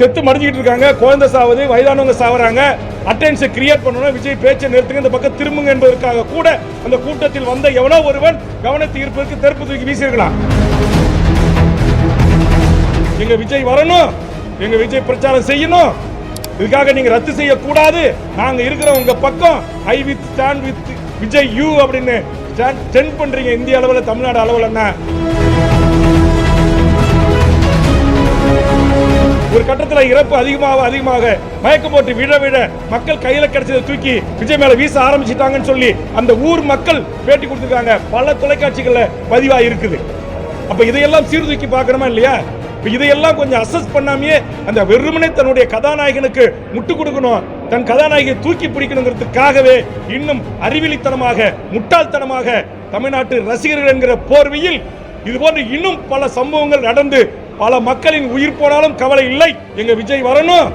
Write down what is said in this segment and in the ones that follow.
செத்து மடிஞ்சிட்டு இருக்காங்க, குழந்தை சாவுது, வயதானவங்க சாவறாங்க. அட்டென்ஷன் கிரியேட் பண்ணணும், விஜய் பேச்சை நிறுத்துங்க, இந்த பக்கம் திரும்புங்க என்பதற்காக கூட அந்த கூட்டத்தில் வந்த எவனோ ஒருவன் கவனத்தை ஈர்ப்பதற்கு தெருப்பு தூக்கி வீசியிருக்கலாம். எங்க விஜய் வரணும், எங்க விஜய் பிரச்சாரம் செய்யணும், இதுக்காக நீங்க ரத்து செய்யக்கூடாது, நாங்க இருக்கிற உங்க பக்கம், I with stand with Vijay you அப்படின்னு ஸ்டாண்ட் பண்றீங்க. இந்திய அளவில், தமிழ்நாடு அளவில் என்ன ஒரு கட்டத்தில் இறப்பு அதிகமாக மயக்கம் போட்டு விழ மக்கள் கையில கிடைச்சதை தூக்கி விஜய் மேல வீச ஆரம்பிச்சிட்டாங்கன்னு சொல்லி அந்த ஊர் மக்கள் பேட்டி கொடுத்திருக்காங்க. பல தொலைக்காட்சிகள்ல பதிவாக இருக்குது. அப்ப இதையெல்லாம் சீர்தூக்கி பார்க்கணுமா இல்லையா? இதையெல்லாம் கொஞ்சம் அசஸ் பண்ணாமையே அந்த வெறுமனே தன்னுடைய கதாநாயகனுக்கு முட்டு கொடுக்கணும், தன் கதாநாயகியை தூக்கி பிடிக்கணுங்கிறதுக்காகவே இன்னும் அறிவிலித்தனமாக, முட்டாள்தனமாக தமிழ்நாட்டு ரசிகர்கள் என்கிற போர்வையில் இது போன்று இன்னும் பல சம்பவங்கள் நடந்து பல மக்களின் உயிர் போனாலும் கவலை இல்லை. எங்க விஜய் வரணும்,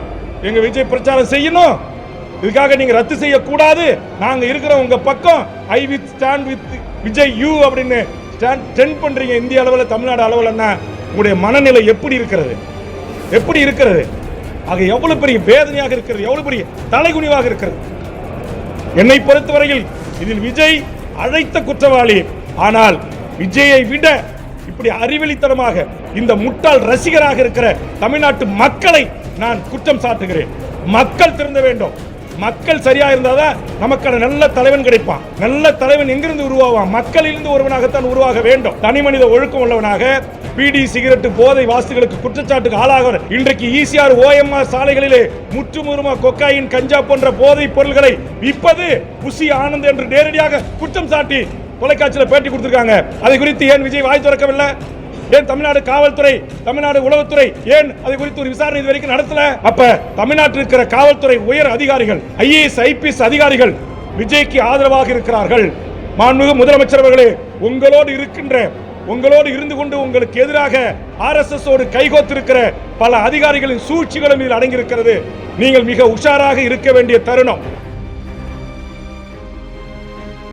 எங்க விஜய் பிரச்சாரம் செய்யணும், இதுக்காக நீங்க ரத்து செய்யக்கூடாது, நாங்க இருக்கிற உங்க பக்கம், I with stand with Vijay you அப்படின்னு ஸ்டாண்ட் பண்றீங்க. இந்திய அளவில், தமிழ்நாடு அளவில் என்ன உங்களுடைய மனநிலை எப்படி இருக்கிறது? ஆக எவ்வளவு பெரிய வேதனையாக இருக்கிறது, எவ்வளவு பெரிய தலைகுனிவாக இருக்கிறது. என்னை பொறுத்தவரையில் இதில் விஜய் அழைத்த குற்றவாளி. ஆனால் விஜயை விட இப்படி அறிவெளித்தனமாக இந்த முட்டாள் ரசிகராக இருக்கிற தமிழ்நாட்டு மக்களை நான் குற்றம் சாட்டுகிறேன். மக்கள் திருந்த வேண்டும். மக்கள் சரியா இருந்தாதான் நமக்கான நல்ல தலைவன் கிடைப்பான். நல்ல தலைவன் எங்கிருந்து உருவாவான்? மக்களிலிருந்து ஒருவனாகத்தான் உருவாக வேண்டும். தனி மனித ஒழுக்கம் உள்ளவனாக, பீடி, சிகரெட், போதை வாஸ்துகளுக்கு குற்றச்சாட்டுக்கு ஆளாக இன்றைக்கு ஈசிஆர், ஓஎம்ஆர் சாலைகளிலே முற்றுமுறுமா கொக்காயின், கஞ்சா போன்ற போதை பொருள்களை விற்பது புசி ஆனந்த் என்று நேரடியாக குற்றம் சாட்டி தொலைக்காட்சியில் பேட்டி கொடுத்திருக்காங்க. அதை குறித்து ஏன் விஜய் வாய் திறக்கவில்லை? ஏன் தமிழ்நாடு காவல்துறை, தமிழ்நாடு உளவுத்துறை ஏன் அதை குறித்து ஒரு விசாரணை இது வரைக்கும் நடத்தல? அப்ப தமிழ்நாட்டில் இருக்கிற காவல்துறை உயர் அதிகாரிகள், ஐஏஎஸ், ஐபிஎஸ் அதிகாரிகள் விஜய்க்கு ஆதரவாக இருக்கிறார்கள். மாண்புமிகு முதலமைச்சர் அவர்களே, உங்களோடு இருந்து கொண்டு உங்களுக்கு எதிராக RSS ஓடு கைகோத்திருக்கிற பல அதிகாரிகளின் சூழ்ச்சிகளும் இதில் அடங்கியிருக்கிறது. நீங்கள் மிக உஷாராக இருக்க வேண்டிய தருணம்.